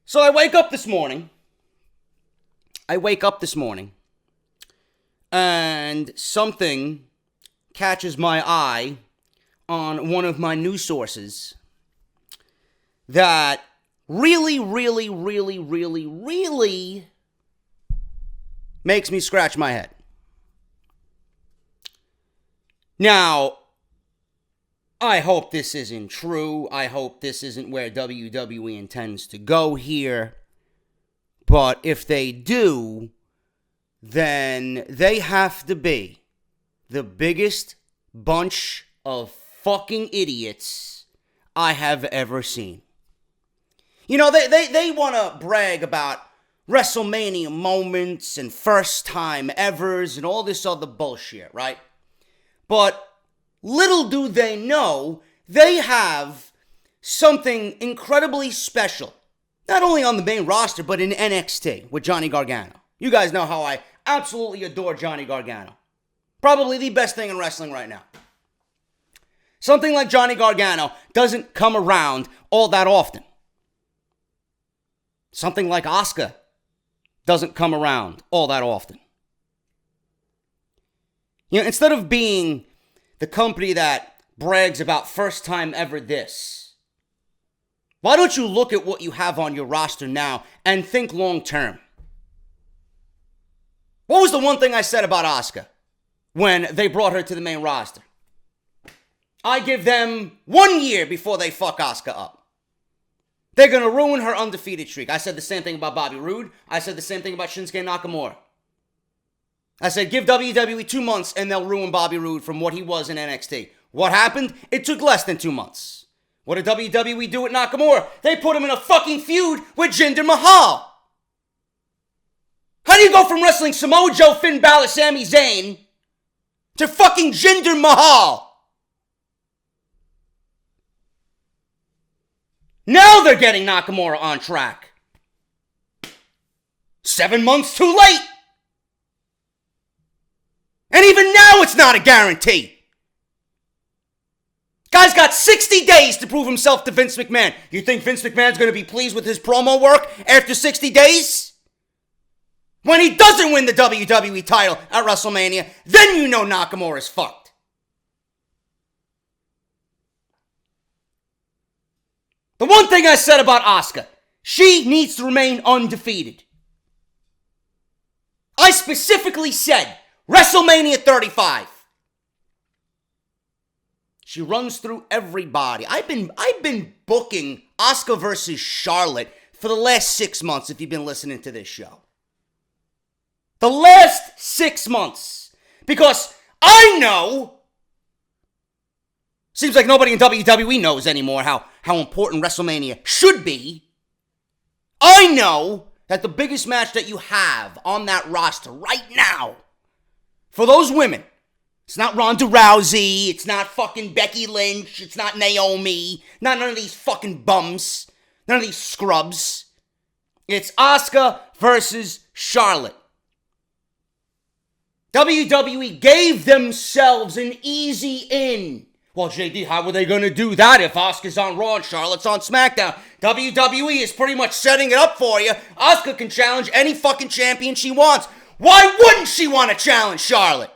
So I wake up this morning, and something catches my eye on one of my news sources that really makes me scratch my head. Now, I hope this isn't true. I hope this isn't where WWE intends to go here. But if they do, then they have to be the biggest bunch of fucking idiots I have ever seen. You know, they want to brag about WrestleMania moments and first time evers and all this other bullshit, right? But little do they know, they have something incredibly special. Not only on the main roster, but in NXT with Johnny Gargano. You guys know how I absolutely adore Johnny Gargano. Probably the best thing in wrestling right now. Something like Johnny Gargano doesn't come around all that often. Something like Asuka doesn't come around all that often. You know, instead of being the company that brags about first time ever this, why don't you look at what you have on your roster now and think long term? What was the one thing I said about Asuka when they brought her to the main roster? I give them 1 year before they fuck Asuka up. They're going to ruin her undefeated streak. I said the same thing about Bobby Roode. I said the same thing about Shinsuke Nakamura. I said, give WWE 2 months and they'll ruin Bobby Roode from what he was in NXT. What happened? It took less than 2 months. What did WWE do with Nakamura? They put him in a fucking feud with Jinder Mahal. How do you go from wrestling Samoa Joe, Finn Balor, Sami Zayn to fucking Jinder Mahal? Now they're getting Nakamura on track. 7 months too late. And even now, it's not a guarantee. Guy's got 60 days to prove himself to Vince McMahon. You think Vince McMahon's going to be pleased with his promo work after 60 days? When he doesn't win the WWE title at WrestleMania, then you know Nakamura's fucked. The one thing I said about Asuka, she needs to remain undefeated. I specifically said WrestleMania 35. She runs through everybody. I've been booking Asuka versus Charlotte for the last 6 months if you've been listening to this show. The last 6 months. Because I know, seems like nobody in WWE knows anymore how important WrestleMania should be. I know that the biggest match that you have on that roster right now, for those women, it's not Ronda Rousey, it's not fucking Becky Lynch, it's not Naomi, none of these fucking bums, none of these scrubs. It's Asuka versus Charlotte. WWE gave themselves an easy in. Well, JD, how were they going to do that if Asuka's on Raw and Charlotte's on SmackDown? WWE is pretty much setting it up for you. Asuka can challenge any fucking champion she wants. Why wouldn't she want to challenge Charlotte?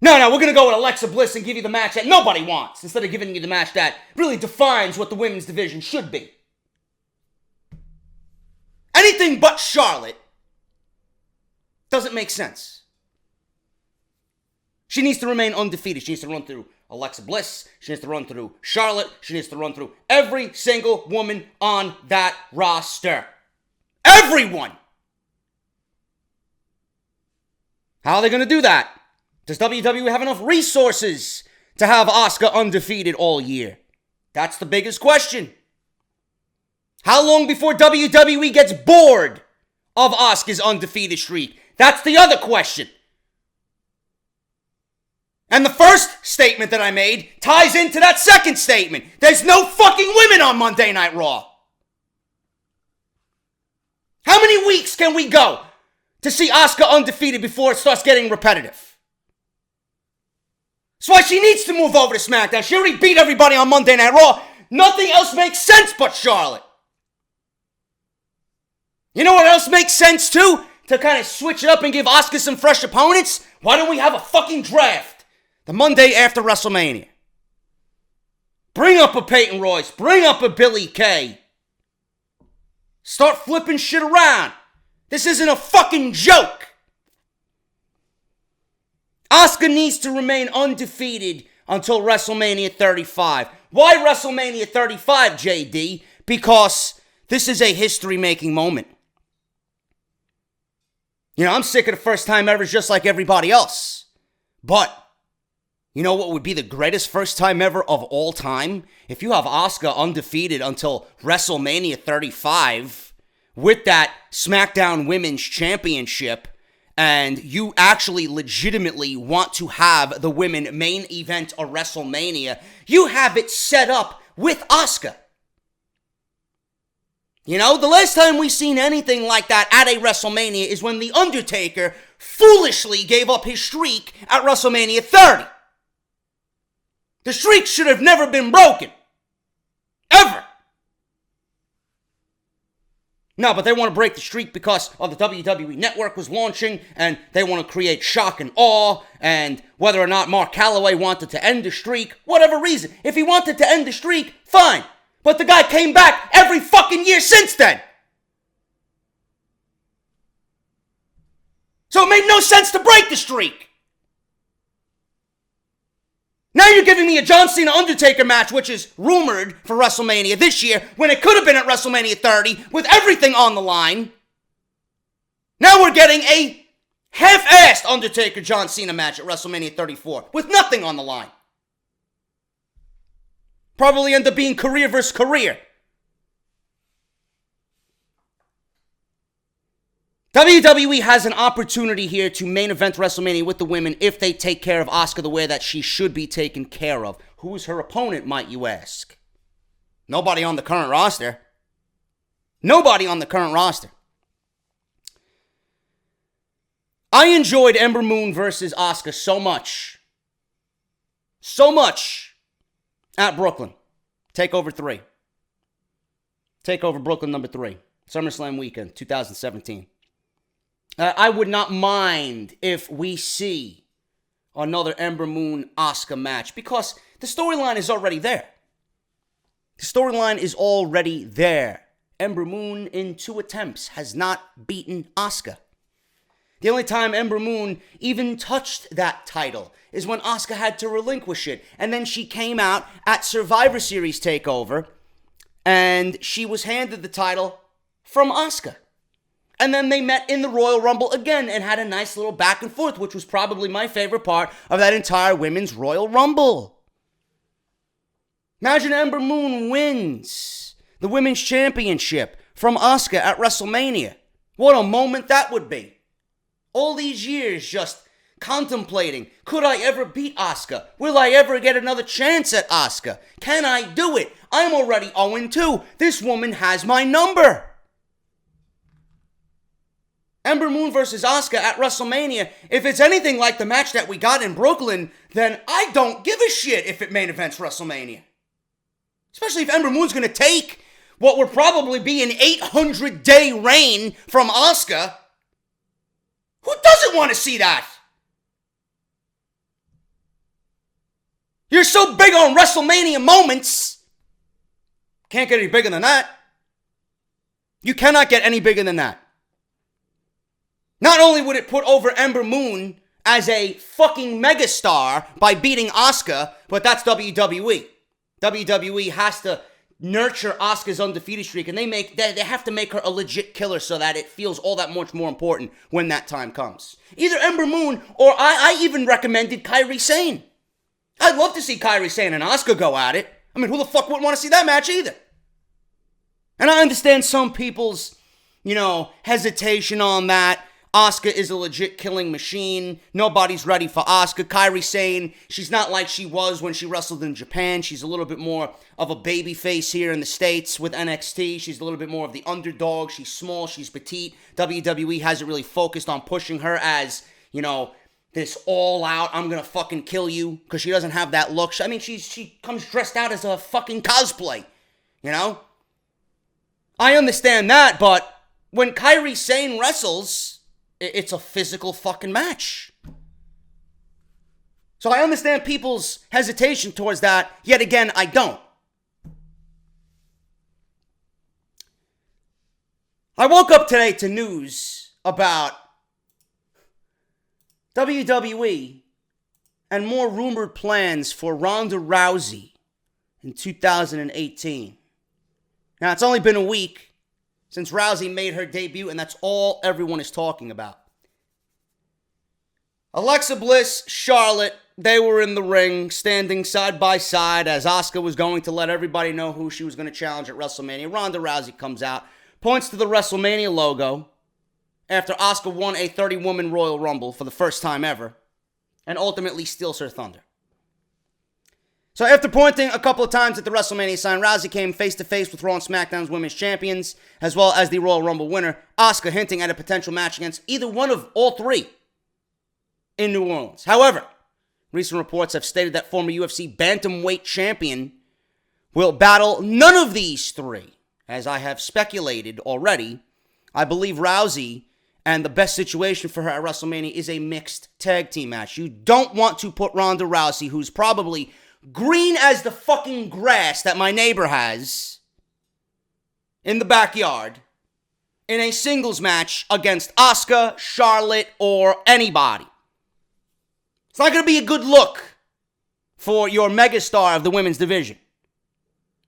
No, we're going to go with Alexa Bliss and give you the match that nobody wants, instead of giving you the match that really defines what the women's division should be. Anything but Charlotte doesn't make sense. She needs to remain undefeated. She needs to run through Alexa Bliss. She needs to run through Charlotte. She needs to run through every single woman on that roster. Everyone! How are they going to do that? Does WWE have enough resources to have Asuka undefeated all year? That's the biggest question. How long before WWE gets bored of Asuka's undefeated streak? That's the other question. And the first statement that I made ties into that second statement. There's no fucking women on Monday Night Raw. How many weeks can we go to see Asuka undefeated before it starts getting repetitive? That's why she needs to move over to SmackDown. She already beat everybody on Monday Night Raw. Nothing else makes sense but Charlotte. You know what else makes sense too? To kind of switch it up and give Asuka some fresh opponents? Why don't we have a fucking draft the Monday after WrestleMania? Bring up a Peyton Royce. Bring up a Billie Kay. Start flipping shit around. This isn't a fucking joke. Asuka needs to remain undefeated until WrestleMania 35. Why WrestleMania 35, JD? Because this is a history-making moment. You know, I'm sick of the first time ever just like everybody else. But you know what would be the greatest first time ever of all time? If you have Asuka undefeated until WrestleMania 35 with that SmackDown Women's Championship, and you actually legitimately want to have the women main event a WrestleMania, you have it set up with Asuka. You know, the last time we seen anything like that at a WrestleMania is when The Undertaker foolishly gave up his streak at WrestleMania 30. The streak should have never been broken. Ever. No, but they want to break the streak because of the WWE Network was launching, and they want to create shock and awe, and whether or not Mark Calloway wanted to end the streak, whatever reason. If he wanted to end the streak, fine. But the guy came back every fucking year since then. So it made no sense to break the streak. Now you're giving me a John Cena Undertaker match, which is rumored for WrestleMania this year, when it could have been at WrestleMania 30 with everything on the line. Now we're getting a half-assed Undertaker John Cena match at WrestleMania 34 with nothing on the line. Probably end up being career versus career. WWE has an opportunity here to main event WrestleMania with the women if they take care of Asuka the way that she should be taken care of. Who is her opponent, might you ask? Nobody on the current roster. Nobody on the current roster. I enjoyed Ember Moon versus Asuka so much. So much at Brooklyn. Takeover 3. Takeover Brooklyn number 3. SummerSlam weekend, 2017. I would not mind if we see another Ember Moon Asuka match because the storyline is already there. The storyline is already there. Ember Moon, in 2 attempts, has not beaten Asuka. The only time Ember Moon even touched that title is when Asuka had to relinquish it. And then she came out at Survivor Series TakeOver and she was handed the title from Asuka. And then they met in the Royal Rumble again and had a nice little back and forth, which was probably my favorite part of that entire Women's Royal Rumble. Imagine Ember Moon wins the Women's Championship from Asuka at WrestleMania. What a moment that would be. All these years just contemplating, could I ever beat Asuka? Will I ever get another chance at Asuka? Can I do it? I'm already 0-2. This woman has my number. Ember Moon versus Asuka at WrestleMania, if it's anything like the match that we got in Brooklyn, then I don't give a shit if it main events WrestleMania. Especially if Ember Moon's going to take what would probably be an 800-day reign from Asuka. Who doesn't want to see that? You're so big on WrestleMania moments. Can't get any bigger than that. You cannot get any bigger than that. Not only would it put over Ember Moon as a fucking megastar by beating Asuka, but that's WWE. WWE has to nurture Asuka's undefeated streak, and they have to make her a legit killer so that it feels all that much more important when that time comes. Either Ember Moon or I even recommended Kairi Sane. I'd love to see Kairi Sane and Asuka go at it. I mean, who the fuck wouldn't want to see that match either? And I understand some people's, hesitation on that. Asuka is a legit killing machine. Nobody's ready for Asuka. Kairi Sane, she's not like she was when she wrestled in Japan. She's a little bit more of a baby face here in the States with NXT. She's a little bit more of the underdog. She's small, she's petite. WWE hasn't really focused on pushing her as, this all out, I'm gonna fucking kill you, because she doesn't have that look. I mean, she comes dressed out as a fucking cosplay, you know? I understand that, but when Kairi Sane wrestles, it's a physical fucking match. So I understand people's hesitation towards that. Yet again, I don't. I woke up today to news about WWE and more rumored plans for Ronda Rousey in 2018. Now, it's only been a week since Rousey made her debut, and that's all everyone is talking about. Alexa Bliss, Charlotte, they were in the ring, standing side by side as Asuka was going to let everybody know who she was going to challenge at WrestleMania. Ronda Rousey comes out, points to the WrestleMania logo after Asuka won a 30-woman Royal Rumble for the first time ever, and ultimately steals her thunder. So after pointing a couple of times at the WrestleMania sign, Rousey came face-to-face with Raw and SmackDown's women's champions, as well as the Royal Rumble winner, Asuka, hinting at a potential match against either one of all three in New Orleans. However, recent reports have stated that former UFC bantamweight champion will battle none of these three. As I have speculated already, I believe Rousey and the best situation for her at WrestleMania is a mixed tag team match. You don't want to put Ronda Rousey, who's probably green as the fucking grass that my neighbor has in the backyard, in a singles match against Asuka, Charlotte, or anybody. It's not going to be a good look for your megastar of the women's division.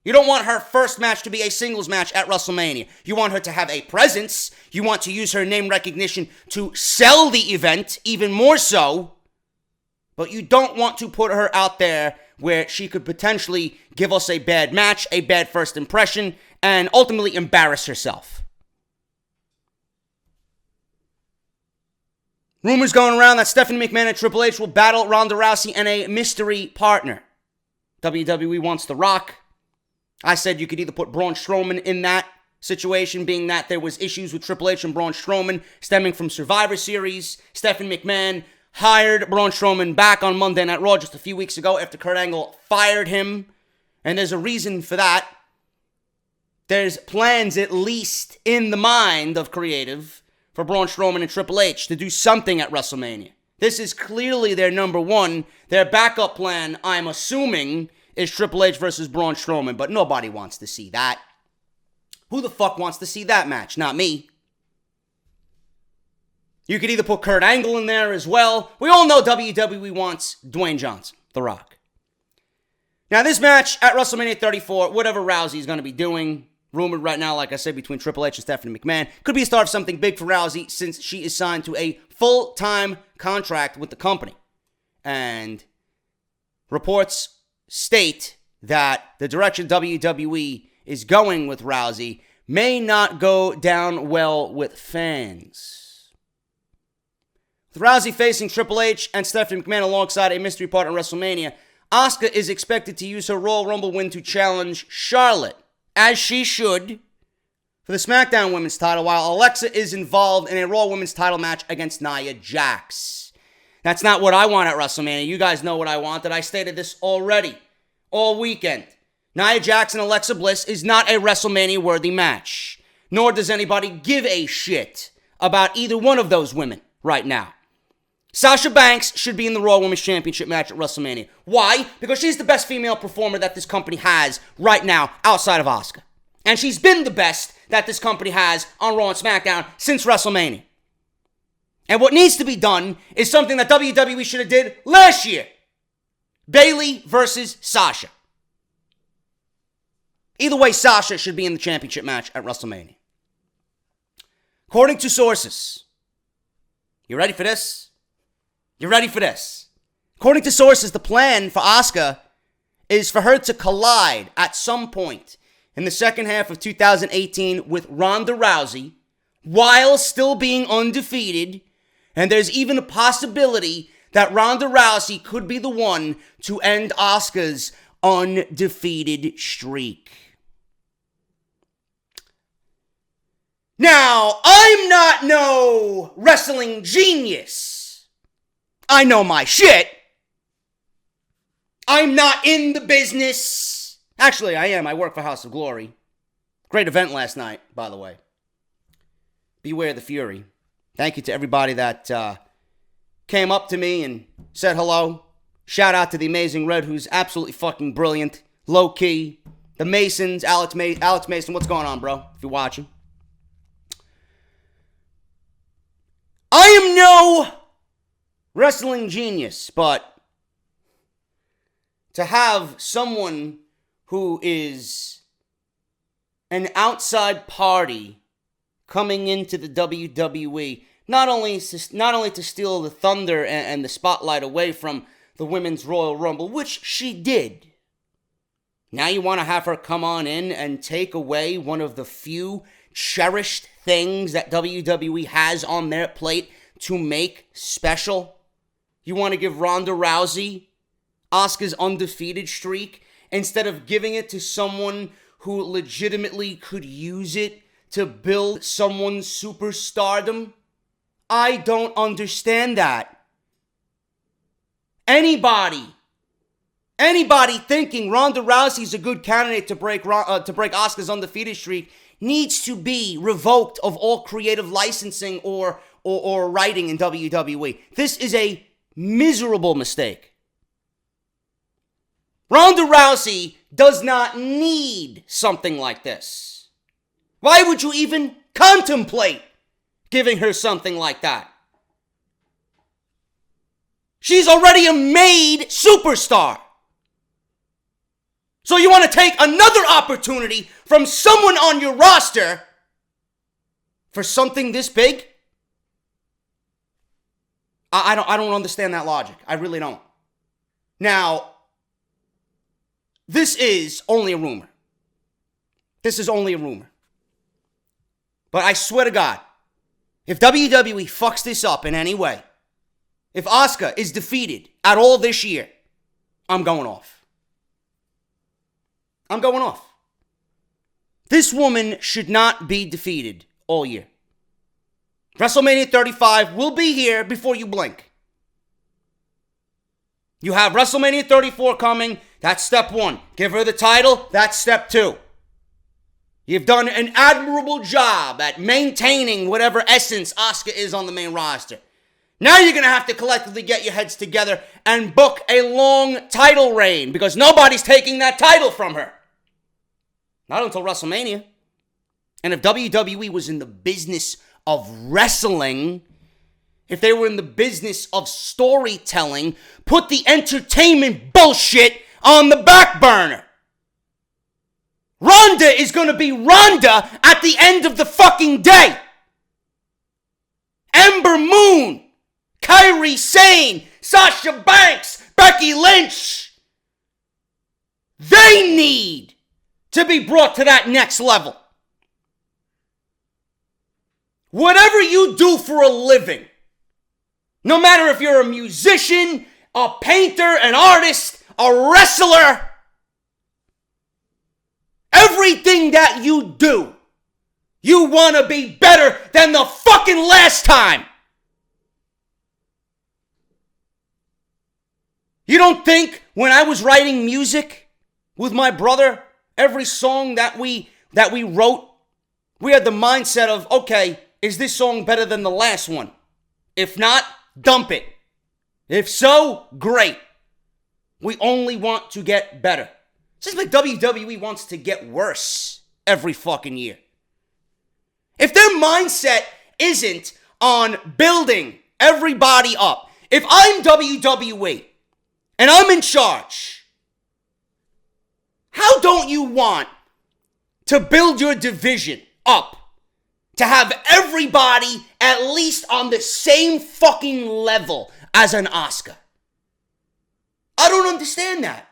You don't want her first match to be a singles match at WrestleMania. You want her to have a presence. You want to use her name recognition to sell the event, even more so. But you don't want to put her out there where she could potentially give us a bad match, a bad first impression, and ultimately embarrass herself. Rumors going around that Stephanie McMahon and Triple H will battle Ronda Rousey and a mystery partner. WWE wants The Rock. I said you could either put Braun Strowman in that situation, being that there was issues with Triple H and Braun Strowman stemming from Survivor Series. Stephanie McMahon hired Braun Strowman back on Monday Night Raw just a few weeks ago after Kurt Angle fired him. And there's a reason for that. There's plans, at least in the mind of creative, for Braun Strowman and Triple H to do something at WrestleMania. This is clearly their number one. Their backup plan, I'm assuming, is Triple H versus Braun Strowman, but nobody wants to see that. Who the fuck wants to see that match? Not me. You could either put Kurt Angle in there as well. We all know WWE wants Dwayne Johnson, The Rock. Now, this match at WrestleMania 34, whatever Rousey is going to be doing, rumored right now, like I said, between Triple H and Stephanie McMahon, could be a start of something big for Rousey since she is signed to a full-time contract with the company. And reports state that the direction WWE is going with Rousey may not go down well with fans. With Rousey facing Triple H and Stephanie McMahon alongside a mystery partner at WrestleMania, Asuka is expected to use her Royal Rumble win to challenge Charlotte, as she should, for the SmackDown Women's title, while Alexa is involved in a Raw Women's title match against Nia Jax. That's not what I want at WrestleMania. You guys know what I wanted. I stated this already, all weekend. Nia Jax and Alexa Bliss is not a WrestleMania-worthy match, nor does anybody give a shit about either one of those women right now. Sasha Banks should be in the Raw Women's Championship match at WrestleMania. Why? Because she's the best female performer that this company has right now outside of Asuka. And she's been the best that this company has on Raw and SmackDown since WrestleMania. And what needs to be done is something that WWE should have did last year. Bayley versus Sasha. Either way, Sasha should be in the championship match at WrestleMania. According to sources, you ready for this? You ready for this? According to sources, the plan for Asuka is for her to collide at some point in the second half of 2018 with Ronda Rousey while still being undefeated. And there's even a possibility that Ronda Rousey could be the one to end Asuka's undefeated streak. Now, I'm not no wrestling genius. I know my shit. I'm not in the business. Actually, I am. I work for House of Glory. Great event last night, by the way. Beware the Fury. Thank you to everybody that came up to me and said hello. Shout out to the Amazing Red, who's absolutely fucking brilliant. Low key. The Masons, Alex Mason. What's going on, bro? If you're watching. I am no wrestling genius, but to have someone who is an outside party coming into the WWE, not only to steal the thunder and the spotlight away from the Women's Royal Rumble, which she did. Now you want to have her come on in and take away one of the few cherished things that WWE has on their plate to make special? You want to give Ronda Rousey Asuka's undefeated streak instead of giving it to someone who legitimately could use it to build someone's superstardom? I don't understand that. Anybody thinking Ronda Rousey's a good candidate to break Asuka's undefeated streak needs to be revoked of all creative licensing or writing in WWE. This is a miserable mistake. Ronda Rousey does not need something like this. Why would you even contemplate giving her something like that? She's already a made superstar. So you want to take another opportunity from someone on your roster for something this big? I don't understand that logic. I really don't. Now, this is only a rumor. But I swear to God, if WWE fucks this up in any way, if Asuka is defeated at all this year, I'm going off. This woman should not be defeated all year. WrestleMania 35 will be here before you blink. You have WrestleMania 34 coming. That's step one. Give her the title. That's step two. You've done an admirable job at maintaining whatever essence Asuka is on the main roster. Now you're going to have to collectively get your heads together and book a long title reign because nobody's taking that title from her. Not until WrestleMania. And if WWE was in the business of wrestling, if they were in the business of storytelling, put the entertainment bullshit on the back burner. Ronda is going to be Ronda at the end of the fucking day. Ember Moon, Kairi Sane, Sasha Banks, Becky Lynch. They need to be brought to that next level. Whatever you do for a living, no matter if you're a musician, a painter, an artist, a wrestler, everything that you do, you want to be better than the fucking last time. You don't think when I was writing music with my brother, every song that we wrote, we had the mindset of, okay, is this song better than the last one? If not, dump it. If so, great. We only want to get better. It seems like WWE wants to get worse every fucking year. If their mindset isn't on building everybody up, if I'm WWE and I'm in charge, how don't you want to build your division up to have everybody at least on the same fucking level as an Asuka? I don't understand that.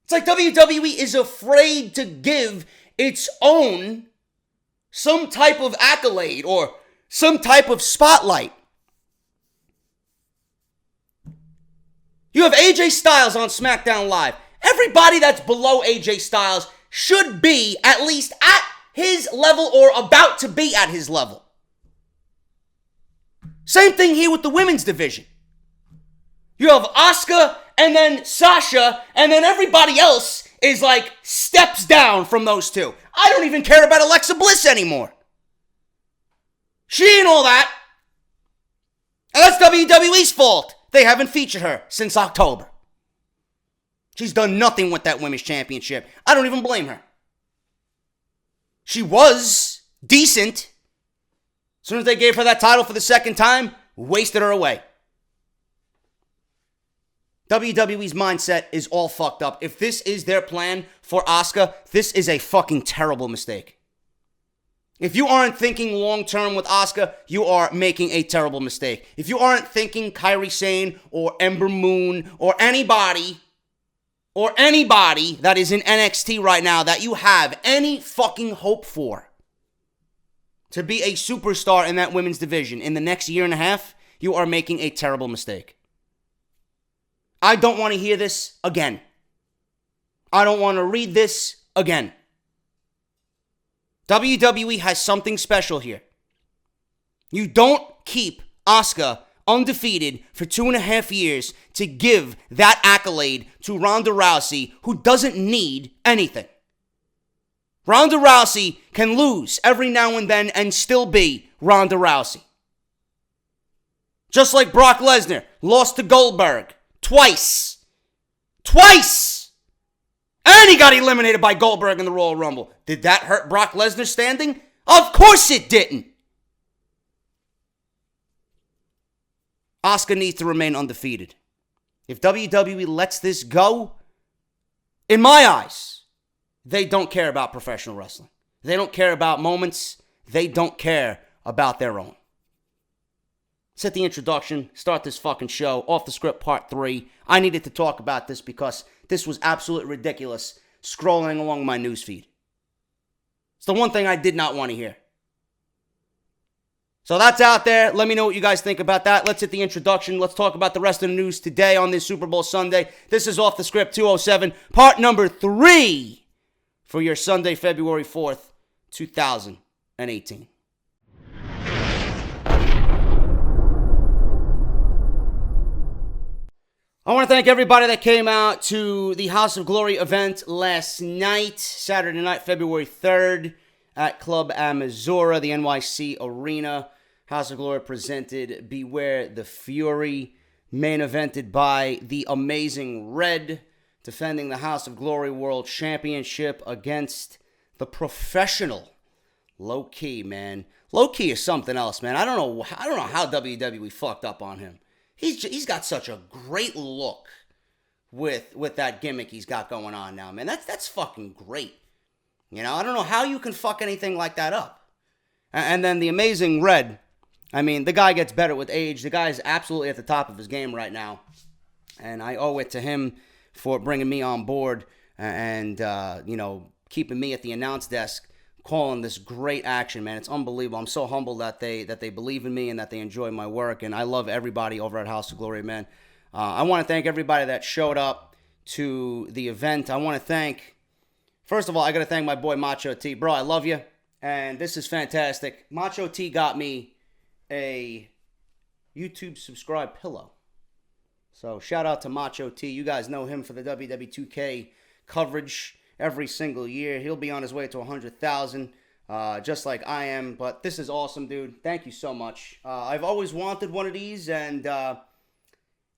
It's like WWE is afraid to give its own some type of accolade or some type of spotlight. You have AJ Styles on SmackDown Live. Everybody that's below AJ Styles should be at least at his level or about to be at his level. Same thing here with the women's division. You have Asuka and then Sasha, and then everybody else is like steps down from those two. I don't even care about Alexa Bliss anymore. She ain't all that. And that's WWE's fault. They haven't featured her since October. She's done nothing with that women's championship. I don't even blame her. She was decent. As soon as they gave her that title for the second time, wasted her away. WWE's mindset is all fucked up. If this is their plan for Asuka, this is a fucking terrible mistake. If you aren't thinking long-term with Asuka, you are making a terrible mistake. If you aren't thinking Kairi Sane or Ember Moon or anybody that is in NXT right now that you have any fucking hope for to be a superstar in that women's division in the next year and a half, you are making a terrible mistake. I don't want to hear this again. I don't want to read this again. WWE has something special here. You don't keep Asuka undefeated for 2.5 years to give that accolade to Ronda Rousey, who doesn't need anything. Ronda Rousey can lose every now and then and still be Ronda Rousey. Just like Brock Lesnar lost to Goldberg twice. And he got eliminated by Goldberg in the Royal Rumble. Did that hurt Brock Lesnar's standing? Of course it didn't. Asuka needs to remain undefeated. If WWE lets this go, in my eyes, they don't care about professional wrestling. They don't care about moments. They don't care about their own. Set the introduction, start this fucking show, Off the Script Part 3. I needed to talk about this because this was absolutely ridiculous scrolling along my newsfeed. It's the one thing I did not want to hear. So that's out there. Let me know what you guys think about that. Let's hit the introduction. Let's talk about the rest of the news today on this Super Bowl Sunday. This is Off the Script 207, part number 3 for your Sunday, February 4th, 2018. I want to thank everybody that came out to the House of Glory event last night, Saturday night, February 3rd, at Club Amazura, the NYC Arena. House of Glory presented Beware the Fury, main evented by the Amazing Red, defending the House of Glory World Championship against the Professional. Low Key, man. Low Key is something else, man. I don't know how WWE fucked up on him. He's got such a great look with that gimmick he's got going on now, man. That's fucking great. You know, I don't know how you can fuck anything like that up. And then the Amazing Red, I mean, the guy gets better with age. The guy is absolutely at the top of his game right now. And I owe it to him for bringing me on board and keeping me at the announce desk, calling this great action, man. It's unbelievable. I'm so humbled that they believe in me and that they enjoy my work, and I love everybody over at House of Glory, man. I want to thank everybody that showed up to the event. I want to thank, first of all, I got to thank my boy Macho T. Bro, I love you, and this is fantastic. Macho T got me a YouTube subscribe pillow. So shout out to Macho T. You guys know him for the WW2K coverage every single year. He'll be on his way to 100,000, just like I am. But this is awesome, dude. Thank you so much. I've always wanted one of these, and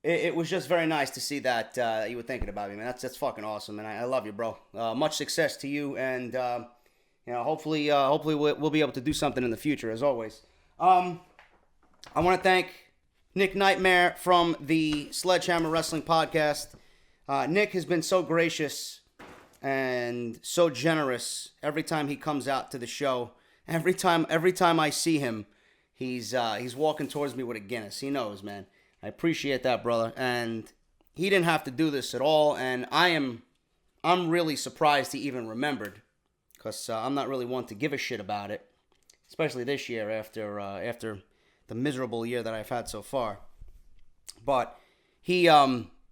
it was just very nice to see that you were thinking about me, man. That's fucking awesome, and I love you, bro. Much success to you, and hopefully we'll be able to do something in the future, as always. I want to thank Nick Nightmare from the Sledgehammer Wrestling Podcast. Nick has been so gracious and so generous every time he comes out to the show. Every time I see him, he's walking towards me with a Guinness. He knows, man. I appreciate that, brother. And he didn't have to do this at all. And I'm really surprised he even remembered, because I'm not really one to give a shit about it, especially this year after the miserable year that I've had so far. But he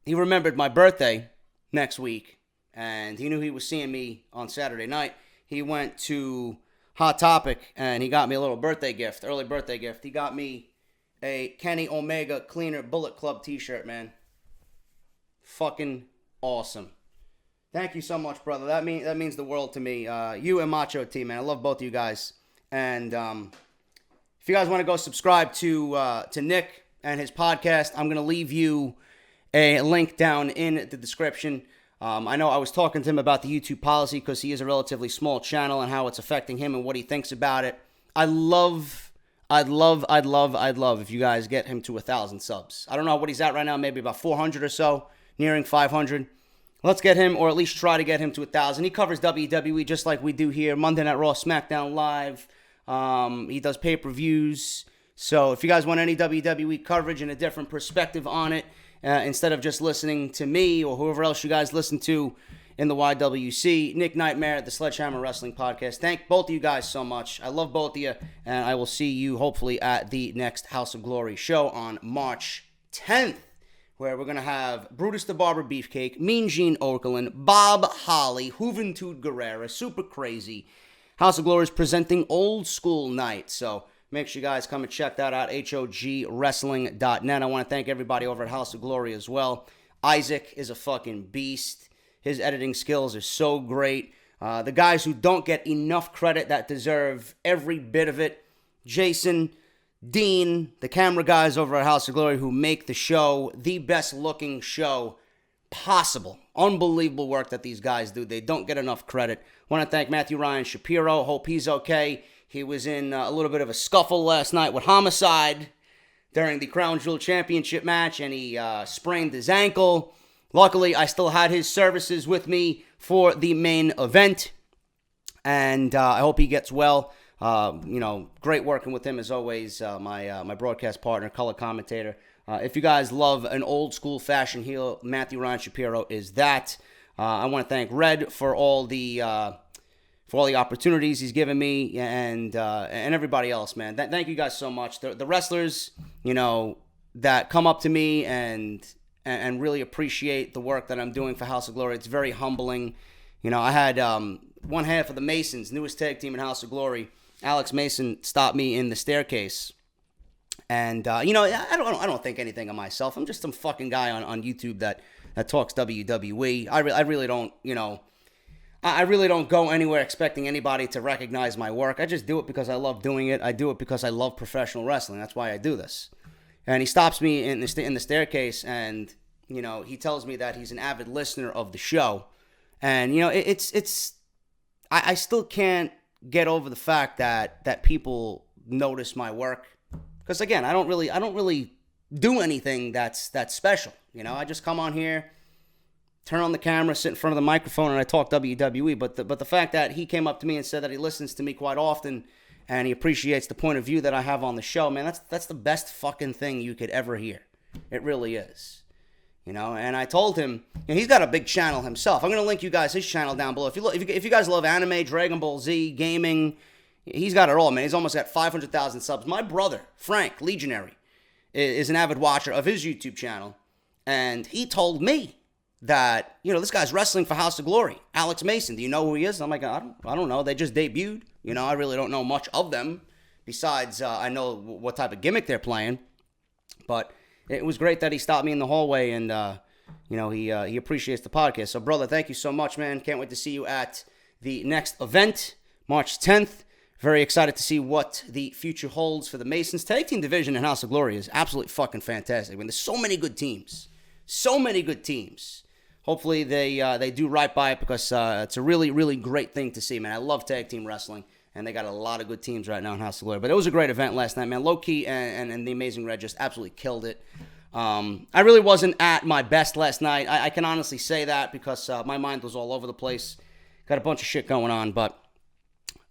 remembered my birthday next week. And he knew he was seeing me on Saturday night. He went to Hot Topic, and he got me a little birthday gift, early birthday gift. He got me a Kenny Omega Cleaner Bullet Club t-shirt, man. Fucking awesome. Thank you so much, brother. That means the world to me. You and Macho T, man. I love both of you guys. And if you guys want to go subscribe to Nick and his podcast, I'm going to leave you a link down in the description. I know I was talking to him about the YouTube policy because he is a relatively small channel and how it's affecting him and what he thinks about it. I'd love if you guys get him to 1,000 subs. I don't know what he's at right now, maybe about 400 or so, nearing 500. Let's get him, or at least try to get him to 1,000. He covers WWE just like we do here, Monday Night Raw, SmackDown Live. He does pay-per-views. So if you guys want any WWE coverage and a different perspective on it, instead of just listening to me or whoever else you guys listen to in the YWC, Nick Nightmare at the Sledgehammer Wrestling Podcast. Thank both of you guys so much. I love both of you, and I will see you hopefully at the next House of Glory show on March 10th, where we're going to have Brutus the Barber Beefcake, Mean Gene Okerlund, Bob Holly, Juventud Guerrera, Super Crazy. House of Glory is presenting Old School Night, so make sure you guys come and check that out, hogwrestling.net. I want to thank everybody over at House of Glory as well. Isaac is a fucking beast. His editing skills are so great. The guys who don't get enough credit that deserve every bit of it. Jason, Dean, the camera guys over at House of Glory who make the show the best looking show possible. Unbelievable work that these guys do. They don't get enough credit. Want to thank Matthew Ryan Shapiro. Hope he's okay. He was in a little bit of a scuffle last night with Homicide during the Crown Jewel Championship match, and he sprained his ankle. Luckily, I still had his services with me for the main event, and I hope he gets well. Great working with him as always, my broadcast partner, color commentator. If you guys love an old school fashion heel, Matthew Ryan Shapiro is that. I want to thank Red for all the opportunities he's given me, and everybody else, man. Thank you guys so much. The wrestlers, that come up to me and really appreciate the work that I'm doing for House of Glory. It's very humbling. I had one half of the Masons, newest tag team in House of Glory, Alex Mason, stopped me in the staircase. And, I don't think anything of myself. I'm just some fucking guy on YouTube that talks WWE. I really don't, I really don't go anywhere expecting anybody to recognize my work. I just do it because I love doing it. I do it because I love professional wrestling. That's why I do this. And he stops me in the staircase, and, he tells me that he's an avid listener of the show. And, I still can't get over the fact that people notice my work. Because again, I don't really do anything that's special. I just come on here, turn on the camera, sit in front of the microphone, and I talk WWE. But the fact that he came up to me and said that he listens to me quite often and he appreciates the point of view that I have on the show, man, that's the best fucking thing you could ever hear. It really is. And I told him, he's got a big channel himself. I'm going to link you guys his channel down below. If you guys love anime, Dragon Ball Z, gaming, he's got it all, man. He's almost got 500,000 subs. My brother, Frank, Legionary, is an avid watcher of his YouTube channel. And he told me that, this guy's wrestling for House of Glory. Alex Mason, do you know who he is? I'm like, I don't know. They just debuted. I really don't know much of them. Besides, I know what type of gimmick they're playing. But it was great that he stopped me in the hallway and, he appreciates the podcast. So, brother, thank you so much, man. Can't wait to see you at the next event, March 10th. Very excited to see what the future holds for the Masons. Tag team division in House of Glory is absolutely fucking fantastic. I mean, there's so many good teams. So many good teams. Hopefully they do right by it because it's a really, really great thing to see, man. I love tag team wrestling, and they got a lot of good teams right now in House of Glory. But it was a great event last night, man. Low Key and the Amazing Red just absolutely killed it. I really wasn't at my best last night. I can honestly say that because my mind was all over the place. Got a bunch of shit going on, but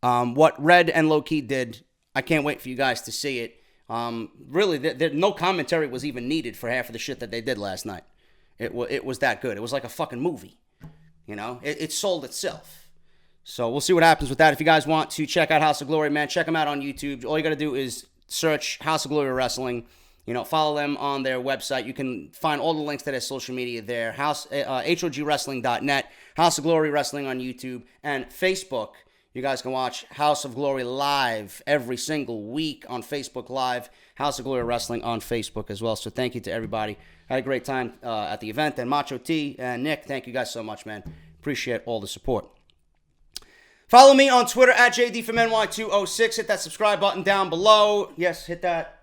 what Red and Low Key did, I can't wait for you guys to see it. Really, no commentary was even needed for half of the shit that they did last night. It was that good. It was like a fucking movie. It sold itself. So we'll see what happens with that. If you guys want to check out House of Glory, man, check them out on YouTube. All you got to do is search House of Glory Wrestling. Follow them on their website. You can find all the links to their social media there. HOGWrestling.net, House of Glory Wrestling on YouTube, and Facebook. You guys can watch House of Glory live every single week on Facebook Live. House of Glory Wrestling on Facebook as well. So thank you to everybody. Had a great time at the event. And Macho T and Nick, thank you guys so much, man. Appreciate all the support. Follow me on Twitter at JDFROMNY206. Hit that subscribe button down below. Yes, hit that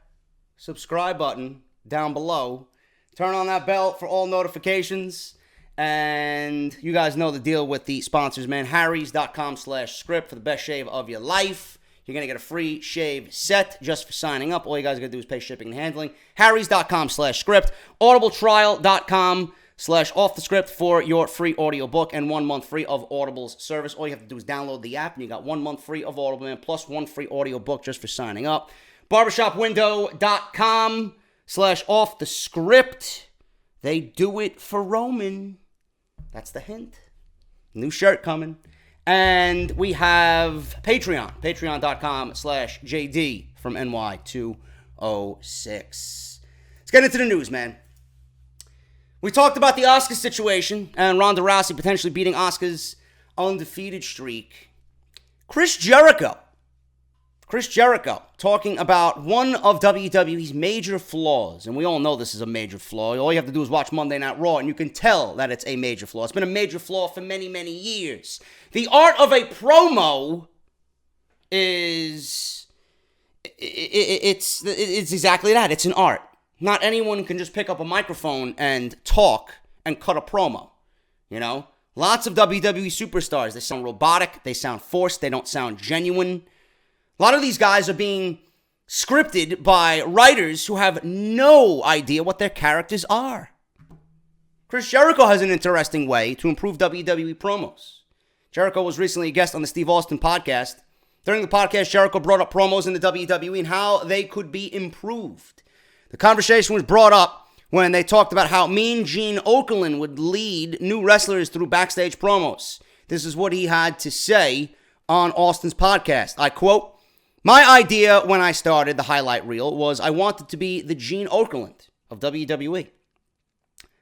subscribe button down below. Turn on that bell for all notifications. And you guys know the deal with the sponsors, man. Harrys.com/script for the best shave of your life. You're going to get a free shave set just for signing up. All you guys got to do is pay shipping and handling. Harrys.com/script. Audibletrial.com/offthescript for your free audiobook and 1 month free of Audible's service. All you have to do is download the app, and you got 1 month free of Audible, man, plus 1 free audiobook just for signing up. Barbershopwindow.com/offthescript. They do it for Roman. That's the hint. New shirt coming. And we have Patreon. Patreon.com/JD from NY206. Let's get into the news, man. We talked about the Asuka situation and Ronda Rousey potentially beating Asuka's undefeated streak. Chris Jericho talking about one of WWE's major flaws. And we all know this is a major flaw. All you have to do is watch Monday Night Raw, and you can tell that it's a major flaw. It's been a major flaw for many, many years. The art of a promo is... It's exactly that. It's an art. Not anyone can just pick up a microphone and talk and cut a promo. You know? Lots of WWE superstars, they sound robotic, they sound forced, they don't sound genuine. A lot of these guys are being scripted by writers who have no idea what their characters are. Chris Jericho has an interesting way to improve WWE promos. Jericho was recently a guest on the Steve Austin podcast. During the podcast, Jericho brought up promos in the WWE and how they could be improved. The conversation was brought up when they talked about how Mean Gene Okerlund would lead new wrestlers through backstage promos. This is what he had to say on Austin's podcast. I quote, "My idea when I started the highlight reel was I wanted to be the Gene Okerlund of WWE.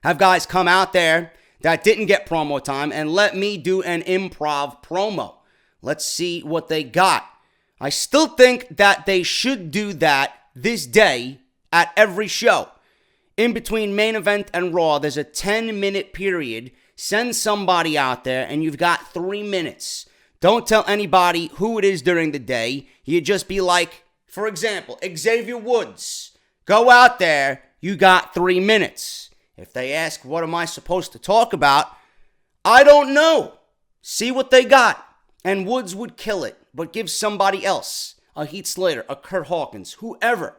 Have guys come out there that didn't get promo time and let me do an improv promo. Let's see what they got. I still think that they should do that this day at every show. In between main event and Raw, there's a 10-minute period. Send somebody out there and you've got 3 minutes. Don't tell anybody who it is during the day. You just be like, for example, Xavier Woods. Go out there. You got 3 minutes. If they ask, what am I supposed to talk about? I don't know. See what they got. And Woods would kill it, but give somebody else, a Heath Slater, a Kurt Hawkins, whoever.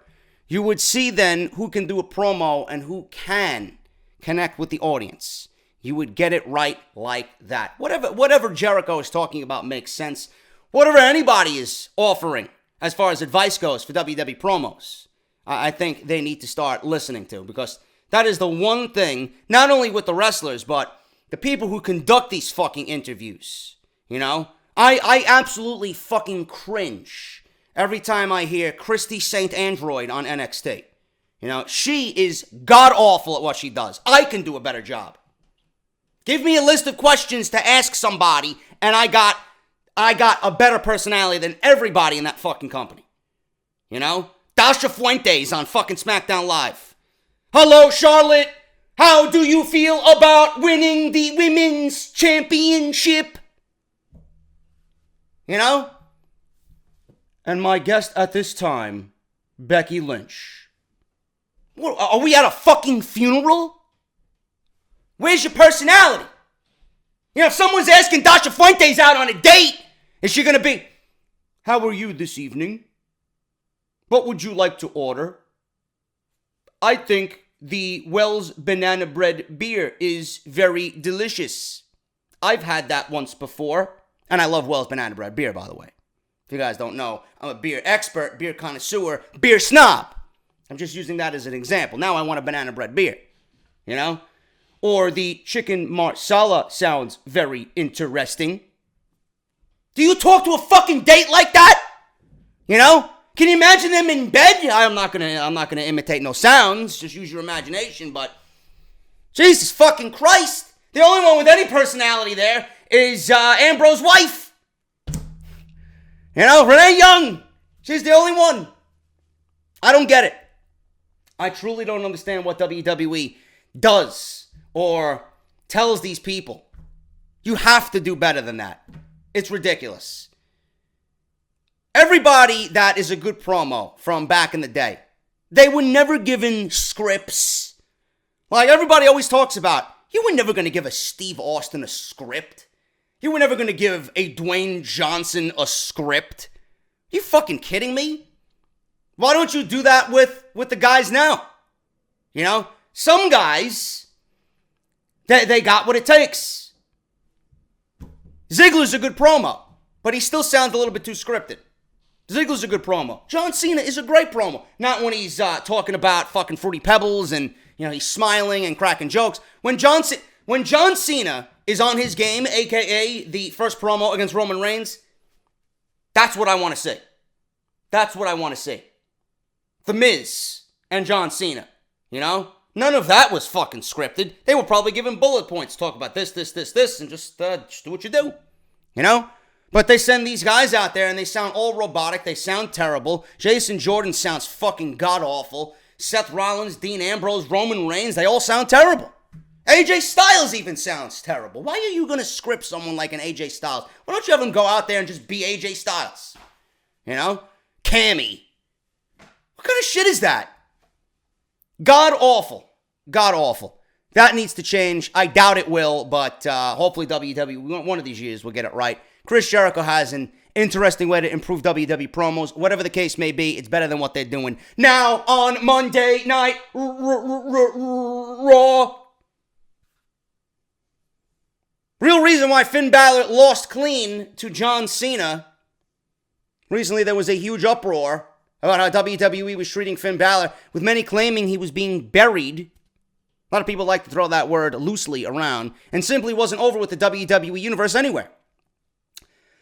You would see then who can do a promo and who can connect with the audience. You would get it right like that. Whatever Jericho is talking about makes sense. Whatever anybody is offering as far as advice goes for WWE promos, I think they need to start listening to, because that is the one thing, not only with the wrestlers, but the people who conduct these fucking interviews. You know? I absolutely fucking cringe every time I hear Christy St. Android on NXT. You know, she is god-awful at what she does. I can do a better job. Give me a list of questions to ask somebody, and I got a better personality than everybody in that fucking company. You know? Dasha Fuentes on fucking SmackDown Live. Hello, Charlotte. How do you feel about winning the Women's Championship? You know? And my guest at this time, Becky Lynch. What, are we at a fucking funeral? Where's your personality? You know, if someone's asking Dasha Fuentes out on a date, is she going to be, how are you this evening? What would you like to order? I think the Wells Banana Bread beer is very delicious. I've had that once before. And I love Wells Banana Bread beer, by the way. If you guys don't know, I'm a beer expert, beer connoisseur, beer snob. I'm just using that as an example. Now I want a banana bread beer. You know? Or the chicken marsala sounds very interesting. Do you talk to a fucking date like that? You know? Can you imagine them in bed? I'm not gonna imitate no sounds. Just use your imagination. But Jesus fucking Christ! The only one with any personality there is Ambrose's wife. You know, Renee Young, she's the only one. I don't get it. I truly don't understand what WWE does or tells these people. You have to do better than that. It's ridiculous. Everybody that is a good promo from back in the day, they were never given scripts. Like everybody always talks about, you were never going to give a Steve Austin a script. You were never going to give a Dwayne Johnson a script. You fucking kidding me? Why don't you do that with the guys now? You know, some guys, they got what it takes. Ziggler's a good promo, but he still sounds a little bit too scripted. Ziggler's a good promo. John Cena is a great promo. Not when he's talking about fucking Fruity Pebbles and, you know, he's smiling and cracking jokes. When John Cena is on his game, a.k.a. the first promo against Roman Reigns, that's what I want to see. That's what I want to see. The Miz and John Cena, you know? None of that was fucking scripted. They were probably given bullet points. Talk about this, and just do what you do, you know? But they send these guys out there and they sound all robotic. They sound terrible. Jason Jordan sounds fucking god-awful. Seth Rollins, Dean Ambrose, Roman Reigns, they all sound terrible. AJ Styles even sounds terrible. Why are you going to script someone like an AJ Styles? Why don't you have him go out there and just be AJ Styles? You know? Cammy. What kind of shit is that? God awful. God awful. That needs to change. I doubt it will, but hopefully WWE, one of these years, will get it right. Chris Jericho has an interesting way to improve WWE promos. Whatever the case may be, it's better than what they're doing now on Monday Night Raw. Real reason why Finn Balor lost clean to John Cena. Recently, there was a huge uproar about how WWE was treating Finn Balor, with many claiming he was being buried. A lot of people like to throw that word loosely around, and simply wasn't over with the WWE Universe anywhere.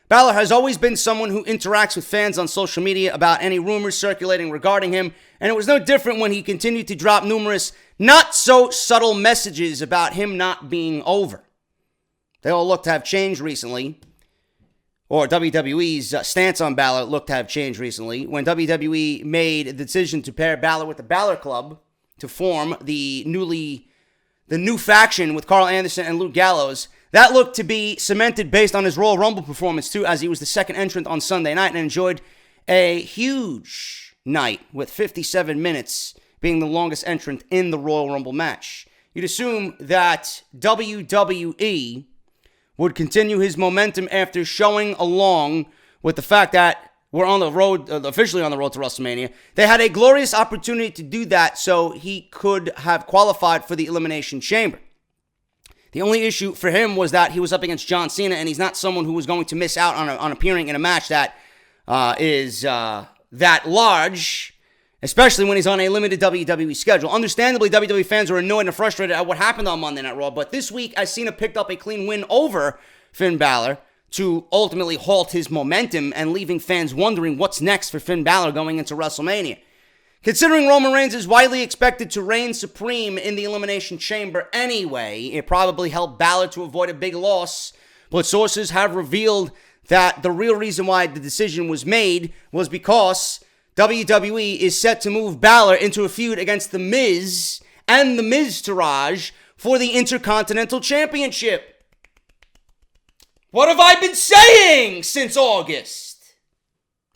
Balor has always been someone who interacts with fans on social media about any rumors circulating regarding him, and it was no different when he continued to drop numerous not-so-subtle messages about him not being over. They all look to have changed recently, or WWE's stance on Balor looked to have changed recently, when WWE made the decision to pair Balor with the Balor Club to form the new faction with Carl Anderson and Luke Gallows. That looked to be cemented based on his Royal Rumble performance, too, as he was the second entrant on Sunday night and enjoyed a huge night with 57 minutes being the longest entrant in the Royal Rumble match. You'd assume that WWE would continue his momentum after showing along with the fact that we're on the road, officially on the road to WrestleMania. They had a glorious opportunity to do that so he could have qualified for the Elimination Chamber. The only issue for him was that he was up against John Cena, and he's not someone who was going to miss out on appearing in a match that is that large, especially when he's on a limited WWE schedule. Understandably, WWE fans were annoyed and frustrated at what happened on Monday Night Raw, but this week, as Cena picked up a clean win over Finn Balor to ultimately halt his momentum and leaving fans wondering what's next for Finn Balor going into WrestleMania. Considering Roman Reigns is widely expected to reign supreme in the Elimination Chamber anyway, it probably helped Balor to avoid a big loss, but sources have revealed that the real reason why the decision was made was because WWE is set to move Balor into a feud against The Miz and The Miztourage for the Intercontinental Championship. What have I been saying since August?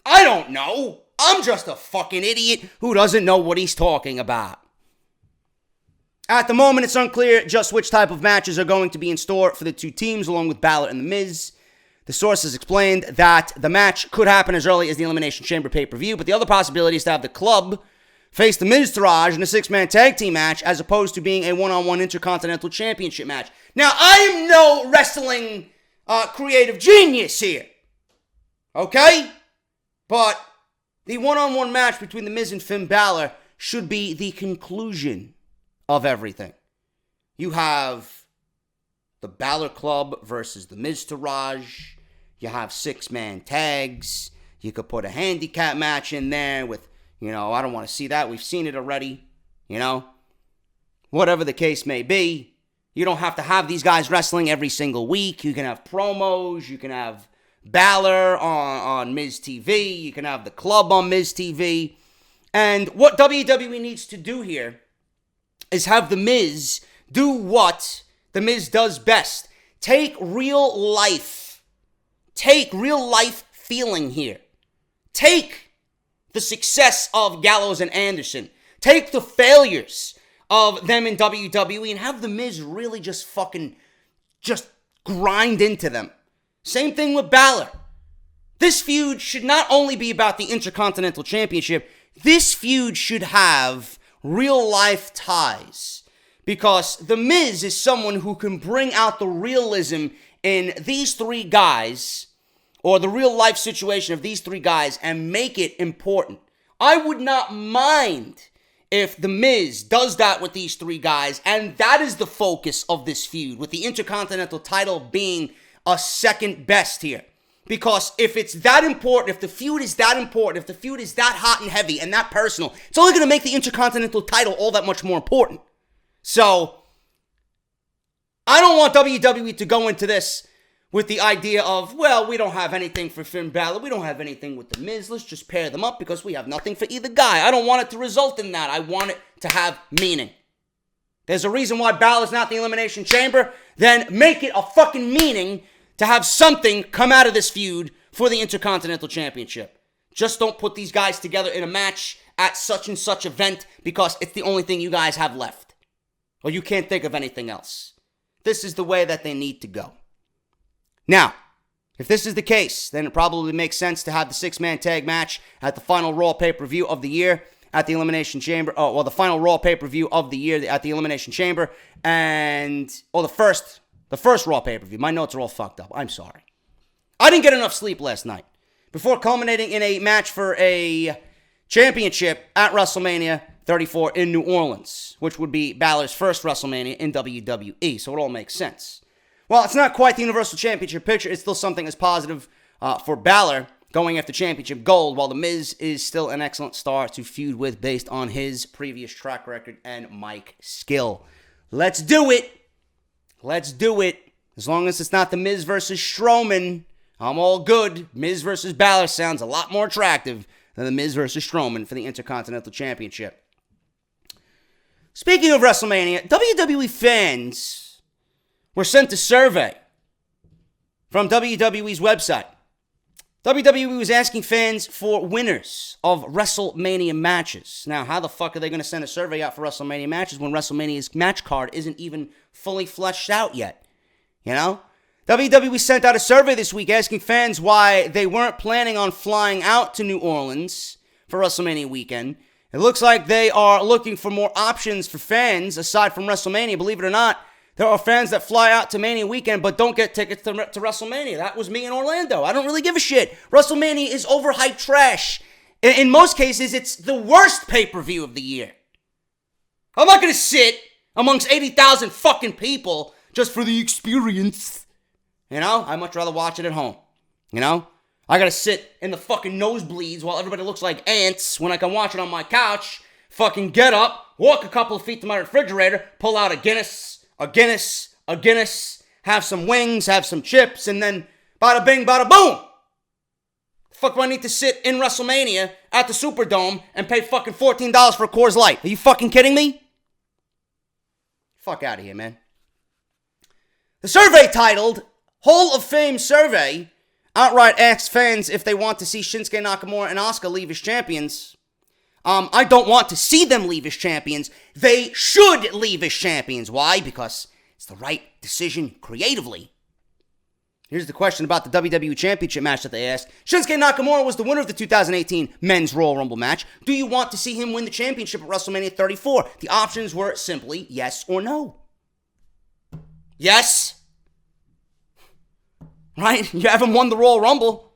I don't know. I'm just a fucking idiot who doesn't know what he's talking about. At the moment, it's unclear just which type of matches are going to be in store for the two teams, along with Balor and The Miz. The sources explained that the match could happen as early as the Elimination Chamber pay-per-view, but the other possibility is to have the club face the Miztourage in a six-man tag team match, as opposed to being a one-on-one Intercontinental Championship match. Now, I am no wrestling creative genius here, okay? But the one-on-one match between The Miz and Finn Balor should be the conclusion of everything. You have the Balor Club versus the Miztourage. You have six-man tags. You could put a handicap match in there with, I don't want to see that. We've seen it already, Whatever the case may be, you don't have to have these guys wrestling every single week. You can have promos. You can have Balor on Miz TV. You can have the club on Miz TV. And what WWE needs to do here is have The Miz do what The Miz does best. Take real life feeling here. Take the success of Gallows and Anderson. Take the failures of them in WWE and have The Miz really just grind into them. Same thing with Balor. This feud should not only be about the Intercontinental Championship, this feud should have real life ties. Because The Miz is someone who can bring out the realism in these three guys, or the real life situation of these three guys, and make it important. I would not mind if The Miz does that with these three guys, and that is the focus of this feud, with the Intercontinental title being a second best here. Because if it's that important, if the feud is that important, if the feud is that hot and heavy and that personal, it's only going to make the Intercontinental title all that much more important. So, I don't want WWE to go into this with the idea of, well, we don't have anything for Finn Balor, we don't have anything with The Miz, let's just pair them up because we have nothing for either guy. I don't want it to result in that. I want it to have meaning. There's a reason why Balor's not the Elimination Chamber, then make it a fucking meaning to have something come out of this feud for the Intercontinental Championship. Just don't put these guys together in a match at such and such event because it's the only thing you guys have left. Or you can't think of anything else. This is the way that they need to go. Now, if this is the case, then it probably makes sense to have the six-man tag match at the final Raw pay-per-view of the year at the Elimination Chamber. The final Raw pay-per-view of the year at the Elimination Chamber. The first Raw pay-per-view. My notes are all fucked up. I'm sorry. I didn't get enough sleep last night. Before culminating in a match for a championship at WrestleMania 34 in New Orleans, which would be Balor's first WrestleMania in WWE. So it all makes sense. Well, it's not quite the Universal Championship picture. It's still something as positive for Balor going after championship gold, while The Miz is still an excellent star to feud with based on his previous track record and mic skill. Let's do it. Let's do it. As long as it's not The Miz versus Strowman, I'm all good. Miz versus Balor sounds a lot more attractive than The Miz versus Strowman for the Intercontinental Championship. Speaking of WrestleMania, WWE fans were sent a survey from WWE's website. WWE was asking fans for winners of WrestleMania matches. Now, how the fuck are they going to send a survey out for WrestleMania matches when WrestleMania's match card isn't even fully fleshed out yet? You know? WWE sent out a survey this week asking fans why they weren't planning on flying out to New Orleans for WrestleMania weekend. It looks like they are looking for more options for fans aside from WrestleMania. Believe it or not, there are fans that fly out to Mania weekend but don't get tickets to WrestleMania. That was me in Orlando. I don't really give a shit. WrestleMania is overhyped trash. In most cases, it's the worst pay-per-view of the year. I'm not going to sit amongst 80,000 fucking people just for the experience. You know? I'd much rather watch it at home. You know? I got to sit in the fucking nosebleeds while everybody looks like ants when I can watch it on my couch, fucking get up, walk a couple of feet to my refrigerator, pull out a Guinness, have some wings, have some chips, and then bada bing, bada boom. Fuck do I need to sit in WrestleMania at the Superdome and pay fucking $14 for a Coors Light? Are you fucking kidding me? Fuck out of here, man. The survey titled Hall of Fame Survey outright asks fans if they want to see Shinsuke Nakamura and Asuka leave as champions. I don't want to see them leave as champions. They should leave as champions. Why? Because it's the right decision creatively. Here's the question about the WWE Championship match that they asked. Shinsuke Nakamura was the winner of the 2018 Men's Royal Rumble match. Do you want to see him win the championship at WrestleMania 34? The options were simply yes or no. Yes. Right? You haven't won the Royal Rumble.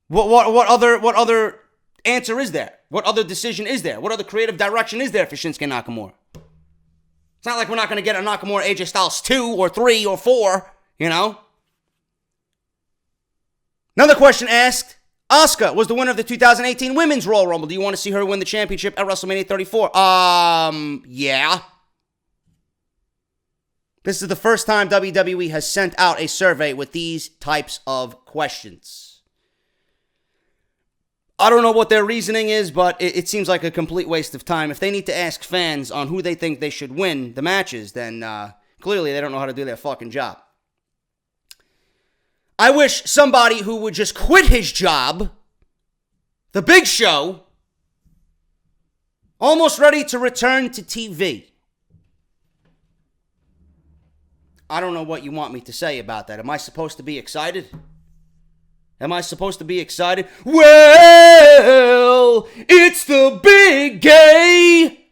What other answer is there? What other decision is there? What other creative direction is there for Shinsuke Nakamura? It's not like we're not going to get a Nakamura AJ Styles 2 or 3 or 4, you know? Another question asked, Asuka was the winner of the 2018 Women's Royal Rumble. Do you want to see her win the championship at WrestleMania 34? Yeah. This is the first time WWE has sent out a survey with these types of questions. I don't know what their reasoning is, but it seems like a complete waste of time. If they need to ask fans on who they think they should win the matches, then clearly they don't know how to do their fucking job. I wish somebody who would just quit his job, the Big Show, almost ready to return to TV. I don't know what you want me to say about that. Am I supposed to be excited? Am I supposed to be excited? Well, it's the big gay.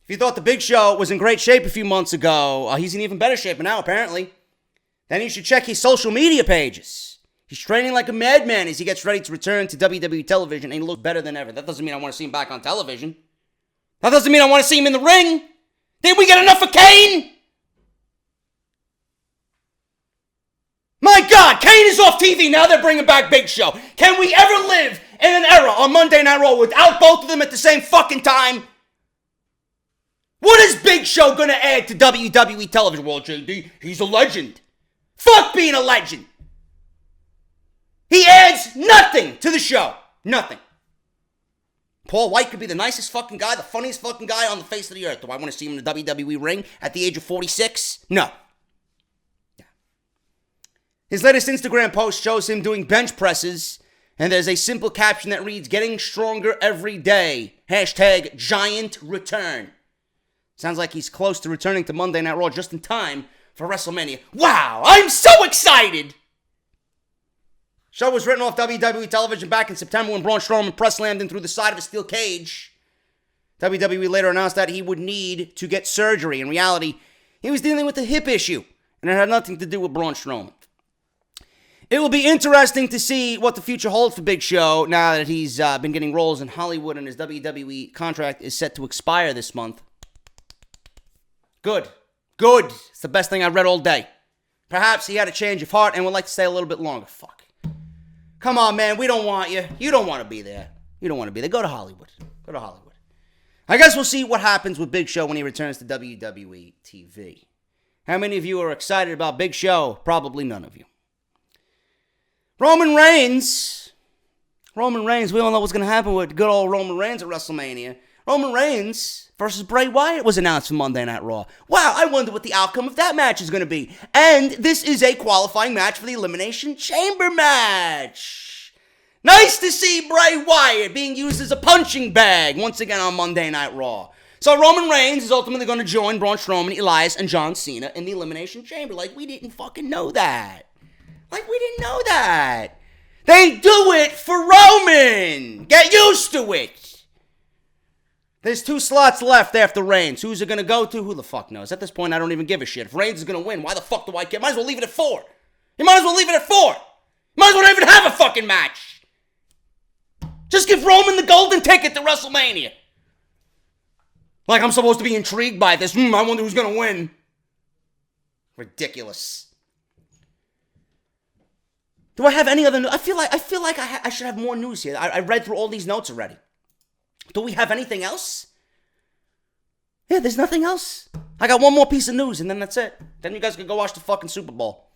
If you thought the Big Show was in great shape a few months ago, he's in even better shape now, apparently. Then you should check his social media pages. He's training like a madman as he gets ready to return to WWE television, and he looks better than ever. That doesn't mean I want to see him back on television. That doesn't mean I want to see him in the ring. Did we get enough of Kane? My God, Kane is off TV. Now they're bringing back Big Show. Can we ever live in an era on Monday Night Raw without both of them at the same fucking time? What is Big Show going to add to WWE television? Well, JD, he's a legend. Fuck being a legend. He adds nothing to the show. Nothing. Paul White could be the nicest fucking guy, the funniest fucking guy on the face of the earth. Do I want to see him in the WWE ring at the age of 46? No. His latest Instagram post shows him doing bench presses, and there's a simple caption that reads, "Getting stronger every day. Hashtag giant return." Sounds like he's close to returning to Monday Night Raw just in time for WrestleMania. Wow, I'm so excited! Show was written off WWE television back in September when Braun Strowman press-slammed him through the side of a steel cage. WWE later announced that he would need to get surgery. In reality, he was dealing with a hip issue, and it had nothing to do with Braun Strowman. It will be interesting to see what the future holds for Big Show now that he's been getting roles in Hollywood and his WWE contract is set to expire this month. Good. Good. It's the best thing I've read all day. Perhaps he had a change of heart and would like to stay a little bit longer. Fuck. Come on, man. We don't want you. You don't want to be there. You don't want to be there. Go to Hollywood. Go to Hollywood. I guess we'll see what happens with Big Show when he returns to WWE TV. How many of you are excited about Big Show? Probably none of you. Roman Reigns. We all know what's going to happen with good old Roman Reigns at WrestleMania. Roman Reigns versus Bray Wyatt was announced for Monday Night Raw. Wow, I wonder what the outcome of that match is going to be. And this is a qualifying match for the Elimination Chamber match. Nice to see Bray Wyatt being used as a punching bag once again on Monday Night Raw. So Roman Reigns is ultimately going to join Braun Strowman, Elias, and John Cena in the Elimination Chamber. Like, we didn't fucking know that. They do it for Roman. Get used to it. There's 2 slots left after Reigns. Who's it going to go to? Who the fuck knows? At this point, I don't even give a shit. If Reigns is going to win, why the fuck do I care? Might as well leave it at 4. You might as well leave it at 4. Might as well not even have a fucking match. Just give Roman the golden ticket to WrestleMania. Like I'm supposed to be intrigued by this. I wonder who's going to win. Ridiculous. Do I have any other news? I feel like I should have more news here. I read through all these notes already. Do we have anything else? Yeah, there's nothing else. I got one more piece of news, and then that's it. Then you guys can go watch the fucking Super Bowl.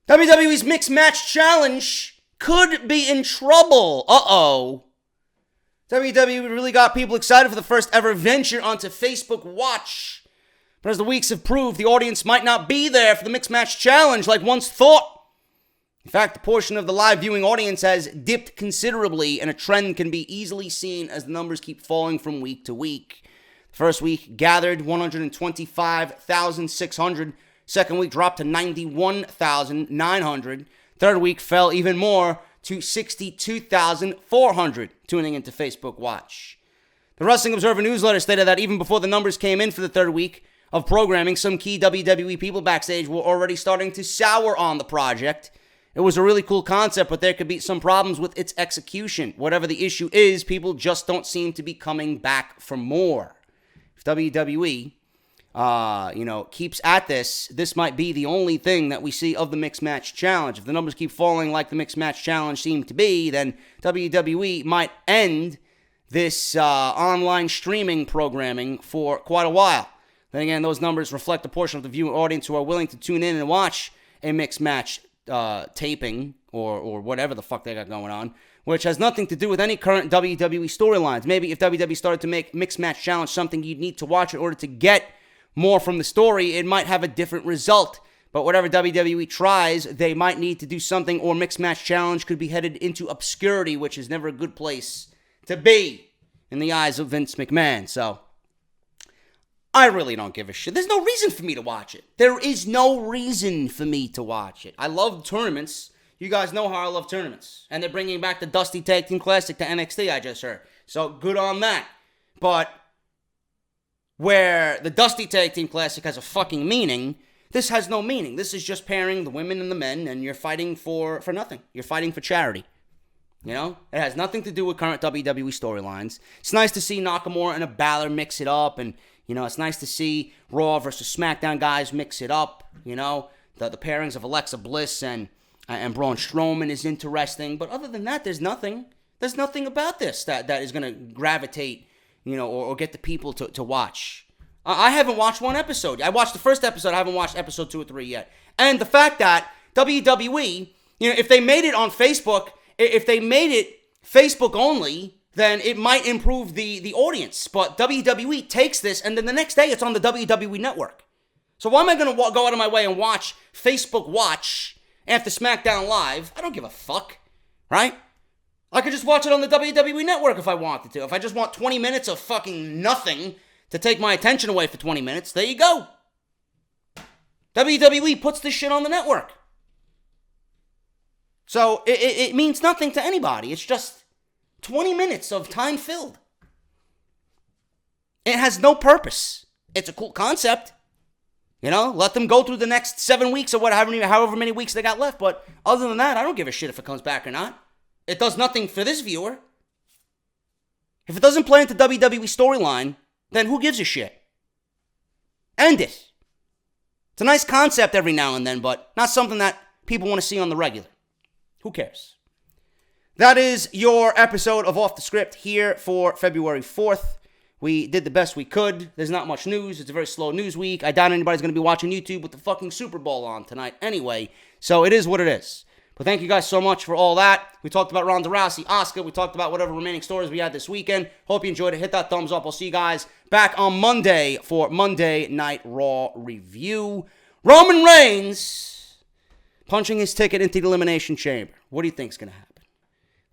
WWE's Mixed Match Challenge could be in trouble. Uh-oh. WWE really got people excited for the first ever venture onto Facebook Watch. But as the weeks have proved, the audience might not be there for the Mixed Match Challenge like once thought. In fact, a portion of the live viewing audience has dipped considerably, and a trend can be easily seen as the numbers keep falling from week to week. The first week gathered 125,600. Second week dropped to 91,900. Third week fell even more to 62,400 tuning into Facebook Watch. The Wrestling Observer newsletter stated that even before the numbers came in for the third week of programming, some key WWE people backstage were already starting to sour on the project. It was a really cool concept, but there could be some problems with its execution. Whatever the issue is, people just don't seem to be coming back for more. If WWE, keeps at this, this might be the only thing that we see of the Mixed Match Challenge. If the numbers keep falling like the Mixed Match Challenge seemed to be, then WWE might end this online streaming programming for quite a while. Then again, those numbers reflect a portion of the viewing audience who are willing to tune in and watch a mixed match taping or whatever the fuck they got going on, which has nothing to do with any current WWE storylines. Maybe if WWE started to make mixed match challenge something you'd need to watch in order to get more from the story, it might have a different result. But whatever WWE tries, they might need to do something, or mixed match challenge could be headed into obscurity, which is never a good place to be in the eyes of Vince McMahon. So I really don't give a shit. There's no reason for me to watch it. There is no reason for me to watch it. I love tournaments. You guys know how I love tournaments. And they're bringing back the Dusty Tag Team Classic to NXT, I just heard. So good on that. But where the Dusty Tag Team Classic has a fucking meaning, this has no meaning. This is just pairing the women and the men, and you're fighting for nothing. You're fighting for charity. You know? It has nothing to do with current WWE storylines. It's nice to see Nakamura and a Balor mix it up, and, you know, it's nice to see Raw versus SmackDown guys mix it up. You know? The pairings of Alexa Bliss and Braun Strowman is interesting. But other than that, there's nothing. There's nothing about this that is going to gravitate, you know, or get the people to watch. I haven't watched one episode. I watched the first episode. I haven't watched episode 2 or 3 yet. And the fact that WWE, you know, if they made it on Facebook, if they made it Facebook only, then it might improve the audience. But WWE takes this, and then the next day it's on the WWE Network. So why am I going to go out of my way and watch Facebook Watch after SmackDown Live? I don't give a fuck, right? I could just watch it on the WWE Network if I wanted to. If I just want 20 minutes of fucking nothing to take my attention away for 20 minutes, there you go. WWE puts this shit on the network. So it means nothing to anybody. It's just 20 minutes of time filled. It has no purpose. It's a cool concept. You know, let them go through the next 7 weeks or whatever, however many weeks they got left. But other than that, I don't give a shit if it comes back or not. It does nothing for this viewer. If it doesn't play into WWE storyline, then who gives a shit? End it. It's a nice concept every now and then, but not something that people want to see on the regular. Who cares? That is your episode of Off the Script here for February 4th. We did the best we could. There's not much news. It's a very slow news week. I doubt anybody's going to be watching YouTube with the fucking Super Bowl on tonight anyway. So it is what it is. But thank you guys so much for all that. We talked about Ronda Rousey, Asuka. We talked about whatever remaining stories we had this weekend. Hope you enjoyed it. Hit that thumbs up. I'll see you guys back on Monday for Monday Night Raw review. Roman Reigns punching his ticket into the Elimination Chamber. What do you think is going to happen?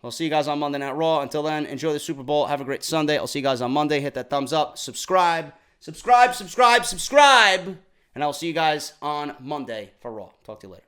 I'll see you guys on Monday Night Raw. Until then, enjoy the Super Bowl. Have a great Sunday. I'll see you guys on Monday. Hit that thumbs up. Subscribe. And I'll see you guys on Monday for Raw. Talk to you later.